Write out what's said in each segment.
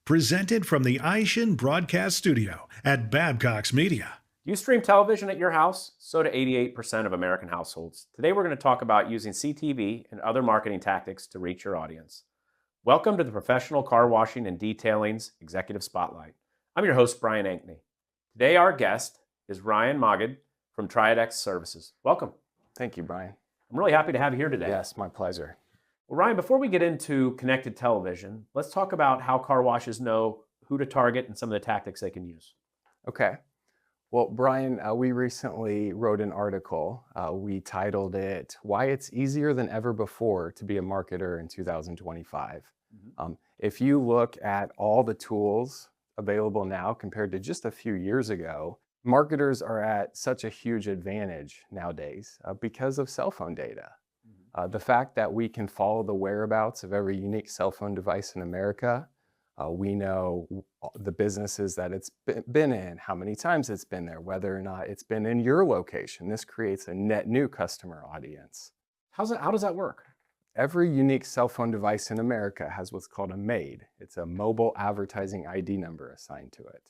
Presented from the Aishin Broadcast Studio at Babcock's Media. You stream television at your house? So do 88% of American households. Today we're going to talk about using CTV and other marketing tactics to reach your audience. Welcome to the Professional Car Washing and Detailing's Executive Spotlight. I'm your host, Brian Ankney. Today our guest is Ryan Mogged from Triadex Services. Welcome. Thank you, Brian. I'm really happy to have you here today. Yes, my pleasure. Well, Ryan, before we get into connected television, let's talk about how car washes know who to target and some of the tactics they can use. Okay. Well, Brian, we recently wrote an article. We titled it, Why It's Easier Than Ever Before to Be a Marketer in 2025. If you look at all the tools available now compared to just a few years ago, marketers are at such a huge advantage nowadays because of cell phone data. The fact that we can follow the whereabouts of every unique cell phone device in America, we know the businesses that it's been in, how many times it's been there, whether or not it's been in your location. This creates a net new customer audience. How does that work? Every unique cell phone device in America has what's called a MAID. It's a mobile advertising ID number assigned to it.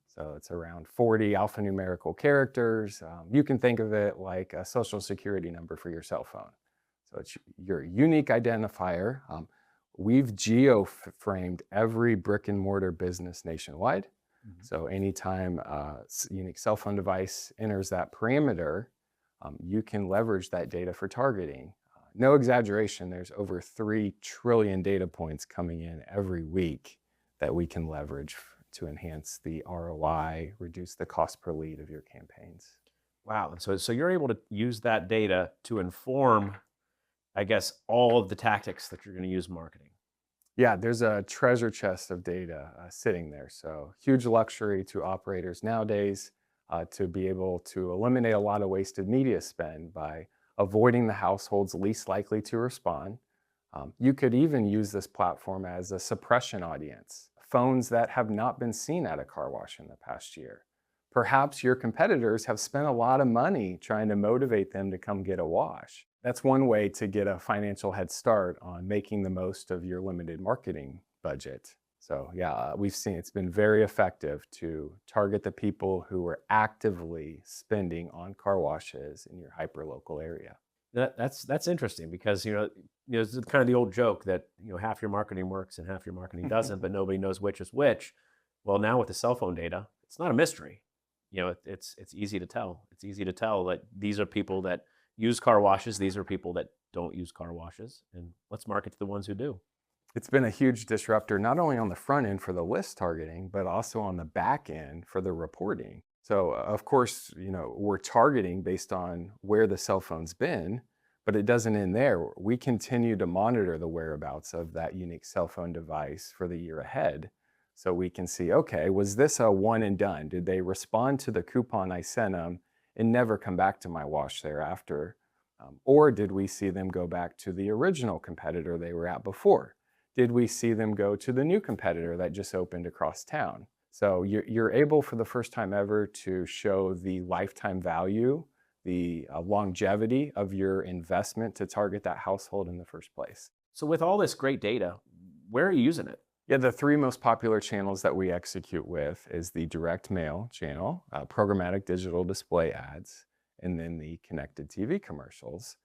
So it's around 40 alphanumerical characters. You can think of it like a social security number for your cell phone. So it's your unique identifier. We've geo-framed every brick and mortar business nationwide. So anytime a unique cell phone device enters that parameter, you can leverage that data for targeting. No exaggeration, there's over 3 trillion data points coming in every week that we can leverage to enhance the ROI, reduce the cost per lead of your campaigns. Wow. And so you're able to use that data to inform, I guess, all of the tactics that you're going to use in marketing. Yeah, there's a treasure chest of data sitting there. So huge luxury to operators nowadays to be able to eliminate a lot of wasted media spend by avoiding the households least likely to respond. You could even use this platform as a suppression audience, phones that have not been seen at a car wash in the past year. Perhaps your competitors have spent a lot of money trying to motivate them to come get a wash. That's one way to get a financial head start on making the most of your limited marketing budget. So yeah, we've seen it's been very effective to target the people who are actively spending on car washes in your hyperlocal area. That's interesting because it's kind of the old joke that half your marketing works and half your marketing doesn't, but nobody knows which is which. Well, now with the cell phone data, it's not a mystery. It's easy to tell. It's easy to tell that these are people that use car washes. These are people that don't use car washes, and let's market to the ones who do. It's been a huge disruptor, not only on the front end for the list targeting, but also on the back end for the reporting. So of course, we're targeting based on where the cell phone's been, but it doesn't end there. We continue to monitor the whereabouts of that unique cell phone device for the year ahead. So we can see, okay, was this a one and done? Did they respond to the coupon I sent them and never come back to my wash thereafter? Or did we see them go back to the original competitor they were at before? Did we see them go to the new competitor that just opened across town? So you're able for the first time ever to show the lifetime value, the longevity of your investment to target that household in the first place. So with all this great data, where are you using it? Yeah, the 3 most popular channels that we execute with is the direct mail channel, programmatic digital display ads, and then the connected TV commercials.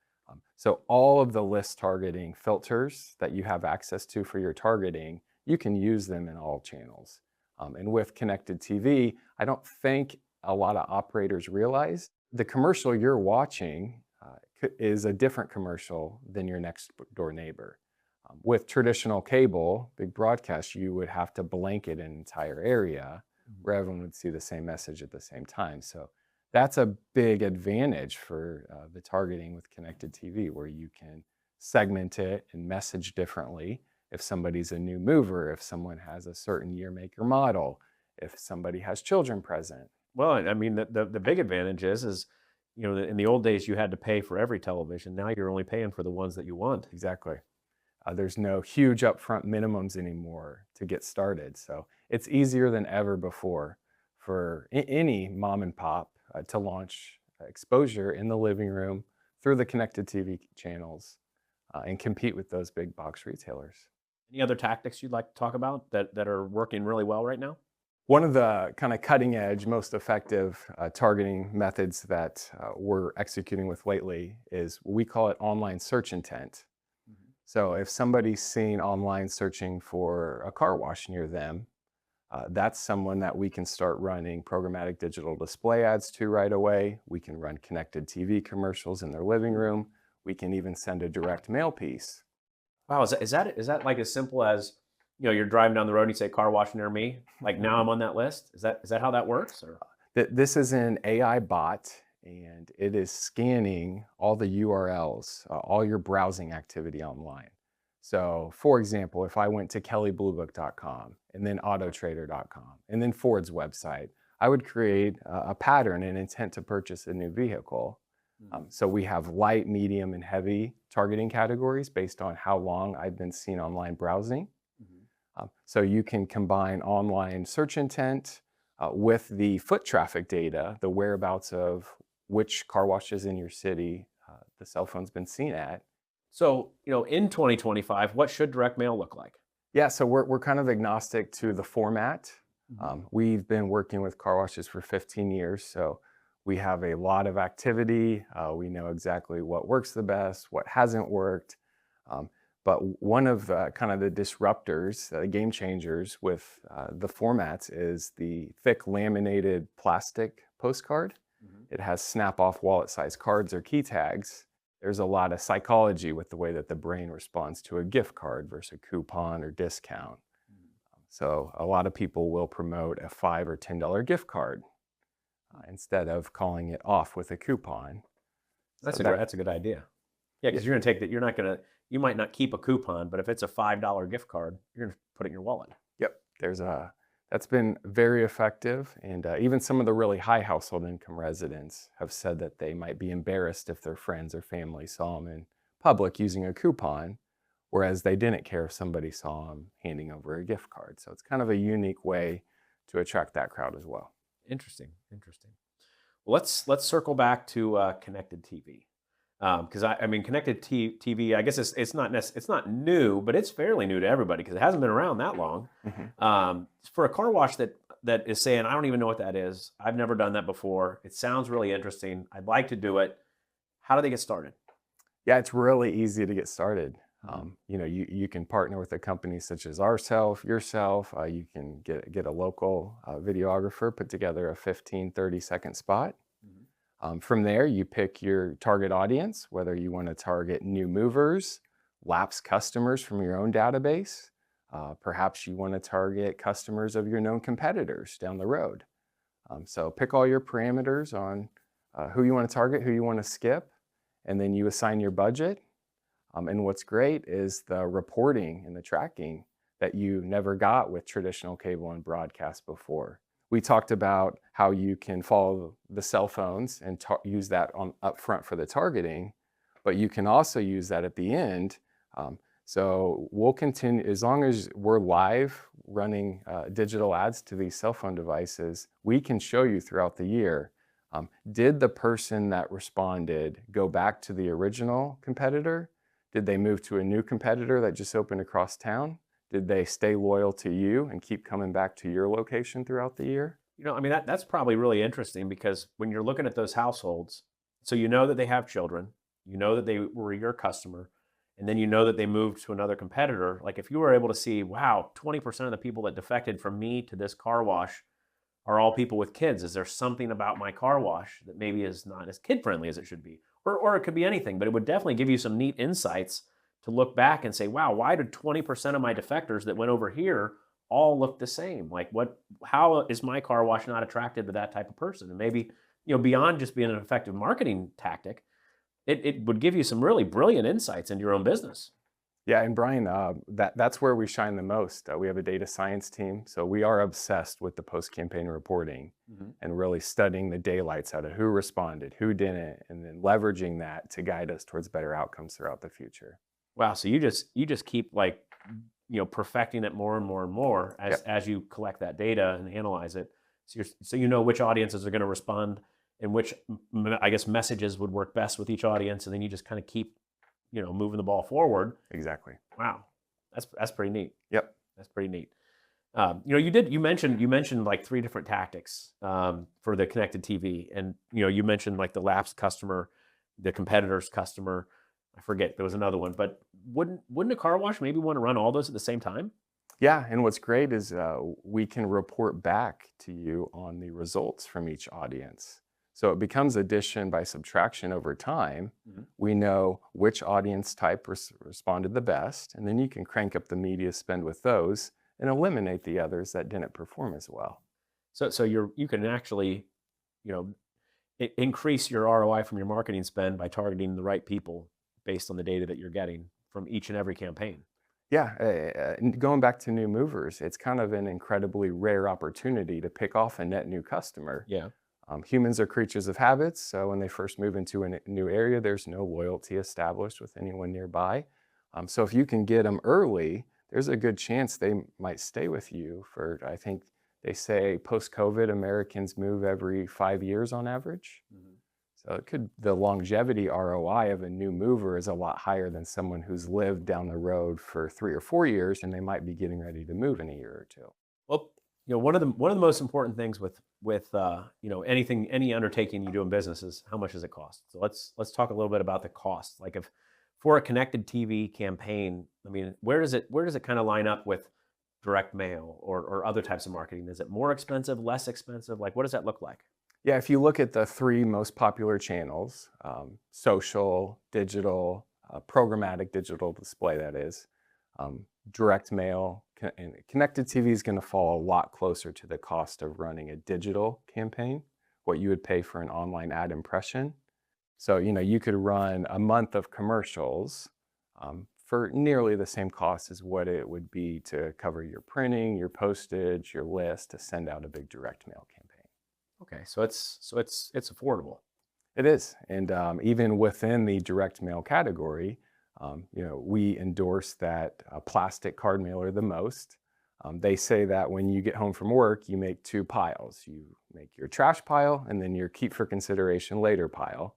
So all of the list targeting filters that you have access to for your targeting, you can use them in all channels. And with connected TV, I don't think a lot of operators realize the commercial you're watching is a different commercial than your next door neighbor. With traditional cable, big broadcast, you would have to blanket an entire area where everyone would see the same message at the same time. So that's a big advantage for the targeting with connected TV, where you can segment it and message differently. If somebody's a new mover, if someone has a certain year, make, or model, if somebody has children present. Well, I mean, the big advantage is in the old days you had to pay for every television. Now you're only paying for the ones that you want. Exactly. There's no huge upfront minimums anymore to get started. So it's easier than ever before for any mom and pop to launch exposure in the living room through the connected TV channels and compete with those big box retailers. Any other tactics you'd like to talk about that are working really well right now? One of the kind of cutting edge, most effective targeting methods that we're executing with lately is we call it online search intent. So if somebody's seen online searching for a car wash near them, that's someone that we can start running programmatic digital display ads to right away. We can run connected TV commercials in their living room. We can even send a direct mail piece. Wow, is that like as simple as, you're driving down the road and you say car wash near me? Like now I'm on that list? Is that how that works? Or This is an AI bot, and it is scanning all the URLs, all your browsing activity online. So for example, if I went to kellybluebook.com and then autotrader.com and then Ford's website, I would create a pattern and intent to purchase a new vehicle. So we have light, medium, and heavy targeting categories based on how long I've been seen online browsing. So you can combine online search intent with the foot traffic data, the whereabouts of which car washes in your city the cell phone's been seen at. so, in 2025, what should direct mail look like? Yeah, so we're kind of agnostic to the format. We've been working with car washes for 15 years, so we have a lot of activity. We know exactly what works the best, what hasn't worked. But one of kind of the disruptors, game changers with the formats is the thick laminated plastic postcard. It has snap-off wallet-sized cards or key tags. There's a lot of psychology with the way that the brain responds to a gift card versus a coupon or discount. So a lot of people will promote a $5 or $10 gift card instead of calling it off with a coupon. That's a good idea. Yeah, because you're going to take that. You might not keep a coupon, but if it's a $5 gift card, you're going to put it in your wallet. Yep, that's been very effective, and even some of the really high household income residents have said that they might be embarrassed if their friends or family saw them in public using a coupon, whereas they didn't care if somebody saw them handing over a gift card. So it's kind of a unique way to attract that crowd as well. Interesting. Well, let's circle back to connected TV. Because I mean, connected TV, I guess it's not new, but it's fairly new to everybody because it hasn't been around that long. For a car wash that is saying, I don't even know what that is. I've never done that before. It sounds really interesting. I'd like to do it. How do they get started? Yeah, it's really easy to get started. You can partner with a company such as yourself. You can get a local videographer, put together a 15, 30-second spot. From there, you pick your target audience, whether you want to target new movers, lapsed customers from your own database. Perhaps you want to target customers of your known competitors down the road. So pick all your parameters on who you want to target, who you want to skip, and then you assign your budget. And what's great is the reporting and the tracking that you never got with traditional cable and broadcast before. We talked about how you can follow the cell phones and use that up front for the targeting, but you can also use that at the end. So we'll continue, as long as we're live running digital ads to these cell phone devices, we can show you throughout the year, did the person that responded go back to the original competitor? Did they move to a new competitor that just opened across town? Did they stay loyal to you and keep coming back to your location throughout the year? I mean, that's probably really interesting because when you're looking at those households, so you know that they have children, you know that they were your customer, and then you know that they moved to another competitor. Like if you were able to see, wow, 20% of the people that defected from me to this car wash are all people with kids. Is there something about my car wash that maybe is not as kid-friendly as it should be? Or it could be anything, but it would definitely give you some neat insights to look back and say, wow, why did 20% of my defectors that went over here all look the same? Like how is my car wash not attracted to that type of person? And maybe, beyond just being an effective marketing tactic, it would give you some really brilliant insights into your own business. Yeah, and Brian, that's where we shine the most. We have a data science team, so we are obsessed with the post-campaign reporting and really studying the daylights out of who responded, who didn't, and then leveraging that to guide us towards better outcomes throughout the future. Wow, so you just keep perfecting it more and more and more as you collect that data and analyze it. So you know which audiences are going to respond and which, I guess, messages would work best with each audience, and then you just kind of keep moving the ball forward. Exactly. Wow. That's pretty neat. Yep. That's pretty neat. You mentioned like 3 different tactics for the connected TV, and you mentioned like the lapsed customer, the competitor's customer. I forget there was another one, but wouldn't a car wash maybe want to run all those at the same time? Yeah, and what's great is we can report back to you on the results from each audience. So it becomes addition by subtraction over time. We know which audience type responded the best, and then you can crank up the media spend with those and eliminate the others that didn't perform as well. So you can actually, increase your ROI from your marketing spend by targeting the right people based on the data that you're getting from each and every campaign. Yeah, going back to new movers, it's kind of an incredibly rare opportunity to pick off a net new customer. Yeah. Humans are creatures of habits, so when they first move into a new area, there's no loyalty established with anyone nearby. So if you can get them early, there's a good chance they might stay with you for, I think they say post-COVID, Americans move every 5 years on average. So the longevity ROI of a new mover is a lot higher than someone who's lived down the road for 3 or 4 years, and they might be getting ready to move in a year or two. Well, one of the most important things with any undertaking you do in business is how much does it cost. So let's talk a little bit about the cost. Like if for a connected TV campaign, I mean, where does it kind of line up with direct mail or other types of marketing? Is it more expensive, less expensive? Like, what does that look like? Yeah, if you look at the 3 most popular channels, social, digital, programmatic digital display, that is, direct mail, and connected TV is going to fall a lot closer to the cost of running a digital campaign, what you would pay for an online ad impression. So, you could run a month of commercials for nearly the same cost as what it would be to cover your printing, your postage, your list to send out a big direct mail campaign. Okay, so it's affordable. It is, and even within the direct mail category, we endorse that plastic card mailer the most. They say that when you get home from work, you make 2 piles. You make your trash pile and then your keep for consideration later pile.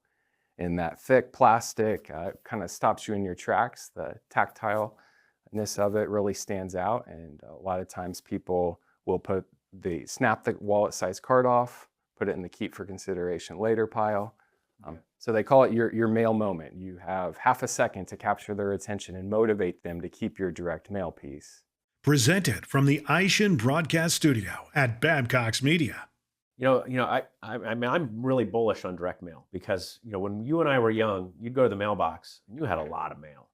And that thick plastic kind of stops you in your tracks. The tactileness of it really stands out, and a lot of times people will snap the wallet size card off, put it in the keep for consideration later pile. So they call it your mail moment. You have half a second to capture their attention and motivate them to keep your direct mail piece. Presented from the Aishin Broadcast Studio at Babcock's Media. I'm really bullish on direct mail because, when you and I were young, you'd go to the mailbox and you had a lot of mail.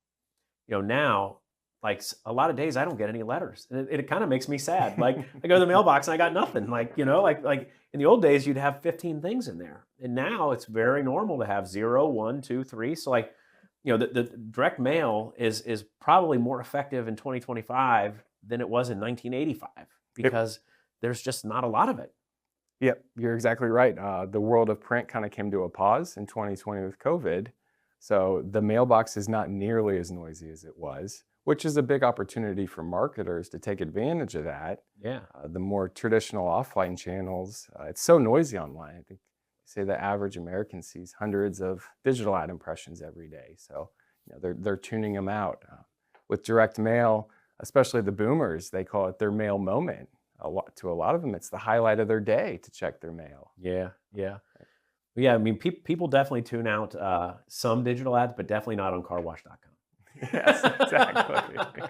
Now, like a lot of days I don't get any letters. And it kind of makes me sad. Like I go to the mailbox and I got nothing. Like in the old days, you'd have 15 things in there. And now it's very normal to have 0, 1, 2, 3. So the direct mail is probably more effective in 2025 than it was in 1985 because there's just not a lot of it. Yep, you're exactly right. The world of print kind of came to a pause in 2020 with COVID. So the mailbox is not nearly as noisy as it was, which is a big opportunity for marketers to take advantage of that. Yeah. The more traditional offline channels, it's so noisy online. I think say the average American sees hundreds of digital ad impressions every day. So they're tuning them out. With direct mail, especially the boomers, they call it their mail moment. To a lot of them, it's the highlight of their day to check their mail. Yeah. I mean, people definitely tune out some digital ads, but definitely not on carwash.com. Yes, exactly.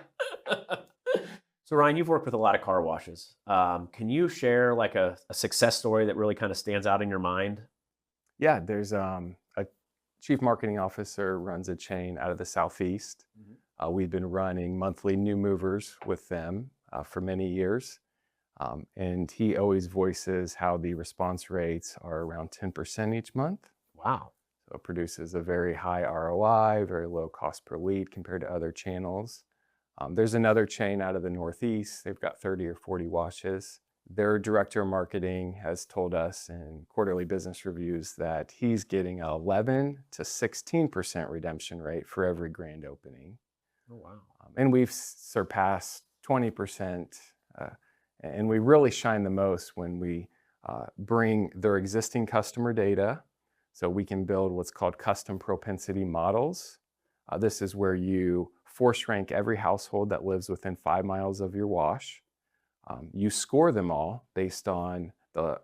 So Ryan, you've worked with a lot of car washes. Can you share like a success story that really kind of stands out in your mind? Yeah, there's a chief marketing officer runs a chain out of the Southeast. We've been running monthly new movers with them for many years. And he always voices how the response rates are around 10% each month. Wow. So it produces a very high ROI, very low cost per lead compared to other channels. There's another chain out of the Northeast. They've got 30 or 40 washes. Their director of marketing has told us in quarterly business reviews that he's getting an 11 to 16% redemption rate for every grand opening. Oh, wow. And we've surpassed 20%. And we really shine the most when we bring their existing customer data, so we can build what's called custom propensity models This is where you force rank every household that lives within 5 miles of your wash. You score them all based on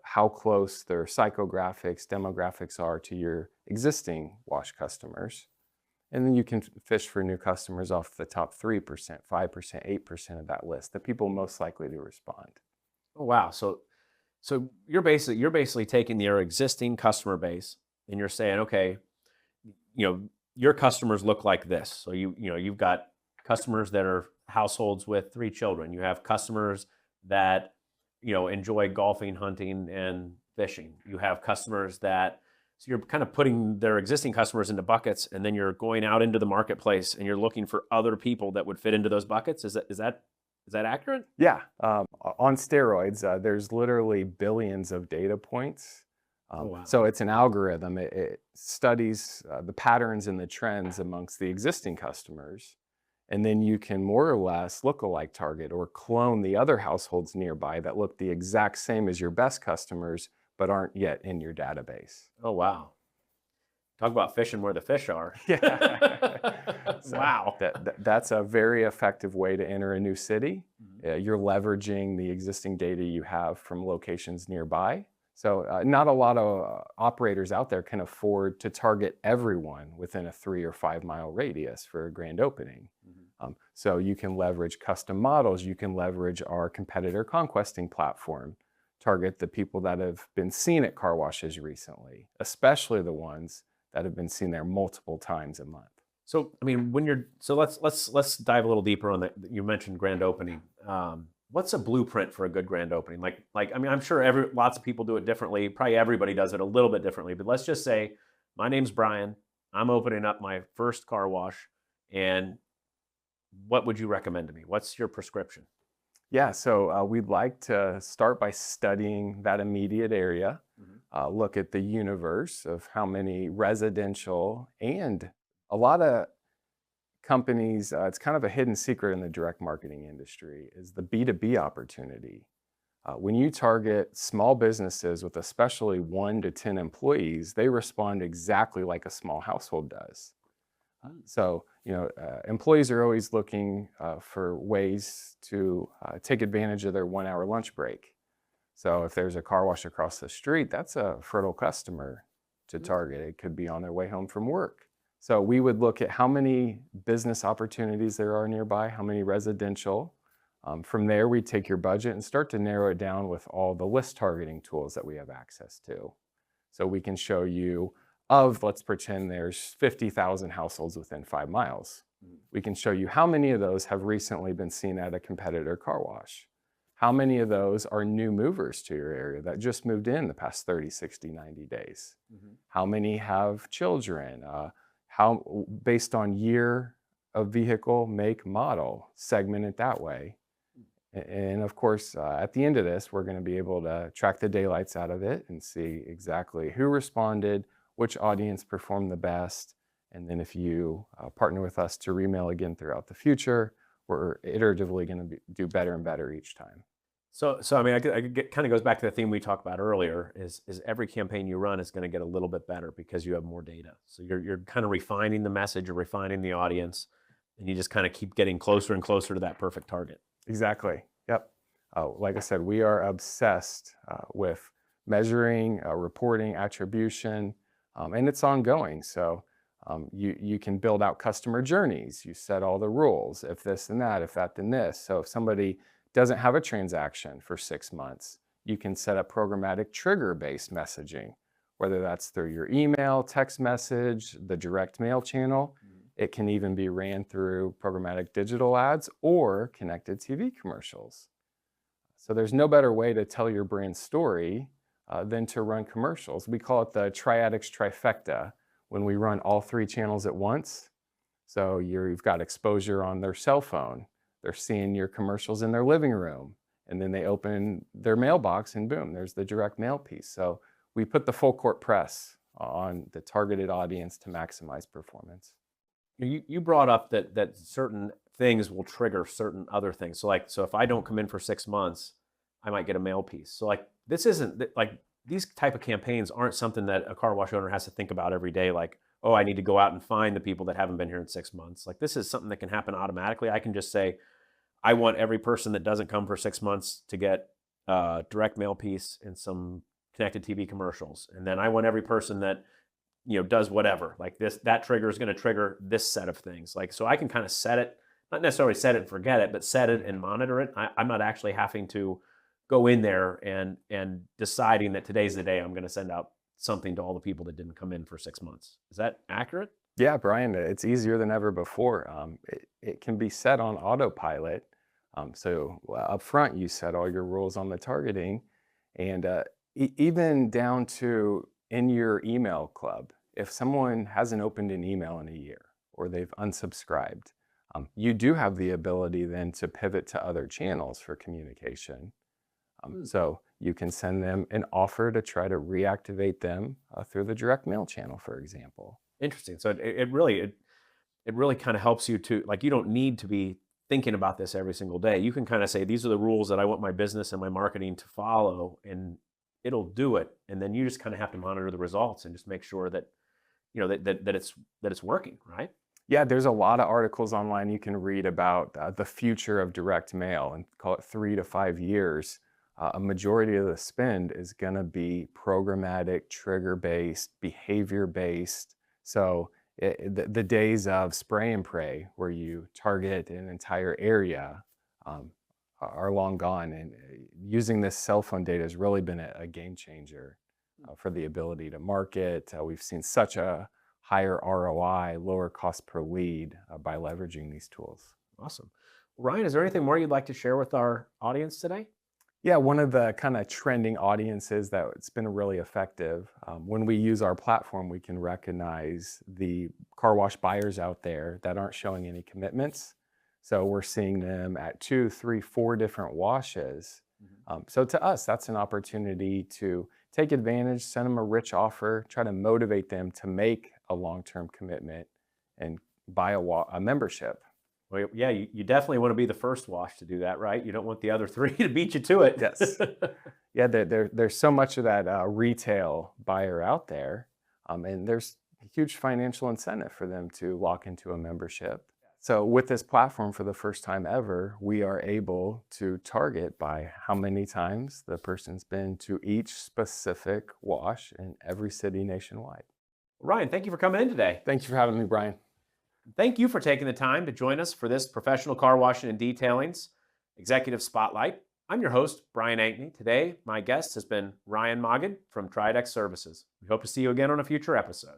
how close their psychographics, demographics are to your existing wash customers. And then you can fish for new customers off the top 3%, 5%, 8% of that list, the people most likely to respond. Oh, wow. So you're basically taking your existing customer base and you're saying, okay, your customers look like this. So you've got customers that are households with 3 children. You have customers that enjoy golfing, hunting, and fishing. You have customers so you're kind of putting their existing customers into buckets, and then you're going out into the marketplace and you're looking for other people that would fit into those buckets. Is that accurate? Yeah, on steroids, there's literally billions of data points. Oh, wow. So it's an algorithm. It studies the patterns and the trends amongst the existing customers. And then you can more or less look-alike target or clone the other households nearby that look the exact same as your best customers, but aren't yet in your database. Oh, wow. Talk about fishing where the fish are. Yeah. Wow. That's a very effective way to enter a new city. Mm-hmm. You're leveraging the existing data you have from locations nearby. So not a lot of operators out there can afford to target everyone within a 3 or 5 mile radius for a grand opening. Mm-hmm. So you can leverage custom models. You can leverage our competitor conquesting platform, target the people that have been seen at car washes recently, especially the ones that have been seen there multiple times a month. So, I mean, let's dive a little deeper on that. You mentioned grand opening. What's a blueprint for a good grand opening? I mean, I'm sure lots of people do it differently. Probably everybody does it a little bit differently. But let's just say, my name's Brian. I'm opening up my first car wash, and what would you recommend to me? What's your prescription? Yeah, so we'd like to start by studying that immediate area, look at the universe of how many residential and a lot of companies, it's kind of a hidden secret in the direct marketing industry, is the B2B opportunity. When you target small businesses with especially 1 to 10 employees, they respond exactly like a small household does. So, employees are always looking for ways to take advantage of their 1-hour lunch break. So if there's a car wash across the street, that's a fertile customer to target. It could be on their way home from work. So we would look at how many business opportunities there are nearby, how many residential. From there, we take your budget and start to narrow it down with all the list targeting tools that we have access to. So we can show you let's pretend there's 50,000 households within 5 miles. We can show you how many of those have recently been seen at a competitor car wash. How many of those are new movers to your area that just moved in the past 30, 60, 90 days? How many have children? How, based on year of vehicle, make, model, segment it that way. And of course, at the end of this, we're going to be able to track the daylights out of it and see exactly who responded, which audience performed the best. And then if you partner with us to remail again throughout the future, we're iteratively going to do better and better each time. So I mean, kind of goes back to the theme we talked about earlier, is every campaign you run is going to get a little bit better because you have more data. So you're kind of refining the message or refining the audience, and you just kind of keep getting closer and closer to that perfect target. Exactly. Yep. Like I said, we are obsessed with measuring, reporting, attribution, and it's ongoing. So you can build out customer journeys. You set all the rules, if this and that, if that then this. So if somebody doesn't have a transaction for 6 months, you can set up programmatic trigger-based messaging, whether that's through your email, text message, the direct mail channel. It can even be ran through programmatic digital ads or connected TV commercials. So there's no better way to tell your brand story than to run commercials. We call it the Triadex trifecta when we run all 3 channels at once. So you've got exposure on their cell phone. They're seeing your commercials in their living room, and then they open their mailbox and boom, there's the direct mail piece. So we put the full court press on the targeted audience to maximize performance. You brought up that certain things will trigger certain other things. So if I don't come in for 6 months, I might get a mail piece. So these type of campaigns aren't something that a car wash owner has to think about every day. Like, oh, I need to go out and find the people that haven't been here in 6 months. Like, this is something that can happen automatically. I can just say, I want every person that doesn't come for 6 months to get a direct mail piece and some connected TV commercials. And then I want every person that, does whatever, like that trigger is going to trigger this set of things. Like, so I can kind of set it, not necessarily set it and forget it, but set it and monitor it. I'm not actually having to go in there and deciding that today's the day I'm going to send out something to all the people that didn't come in for 6 months. Is that accurate? Yeah, Brian, it's easier than ever before. It can be set on autopilot. So up front, you set all your rules on the targeting, and even down to in your email club. If someone hasn't opened an email in a year or they've unsubscribed, you do have the ability then to pivot to other channels for communication. So you can send them an offer to try to reactivate them through the direct mail channel, for example. Interesting. So it really kind of helps you to, like, you don't need to be thinking about this every single day. You can kind of say, these are the rules that I want my business and my marketing to follow, and it'll do it. And then you just kind of have to monitor the results and just make sure that, that it's working, right? Yeah, there's a lot of articles online you can read about the future of direct mail, and call it 3 to 5 years. A majority of the spend is going to be programmatic, trigger-based, behavior-based. So the days of spray and pray, where you target an entire area, are long gone. And using this cell phone data has really been a game changer for the ability to market. We've seen such a higher ROI, lower cost per lead by leveraging these tools. Awesome. Ryan, is there anything more you'd like to share with our audience today? Yeah, one of the kind of trending audiences that it's been really effective. When we use our platform, we can recognize the car wash buyers out there that aren't showing any commitments. So we're seeing them at 2, 3, 4 different washes. So to us, that's an opportunity to take advantage, send them a rich offer, try to motivate them to make a long-term commitment and buy a membership. Well, yeah, you definitely want to be the first wash to do that, right? You don't want the other 3 to beat you to it. Yes. Yeah, there's so much of that retail buyer out there, and there's a huge financial incentive for them to lock into a membership. So with this platform, for the first time ever, we are able to target by how many times the person's been to each specific wash in every city nationwide. Ryan, thank you for coming in today. Thank you for having me, Brian. Thank you for taking the time to join us for this Professional Car Washing and Detailing's Executive Spotlight. I'm your host, Brian Ankney. Today, my guest has been Ryan Mogged from Triadex Services. We hope to see you again on a future episode.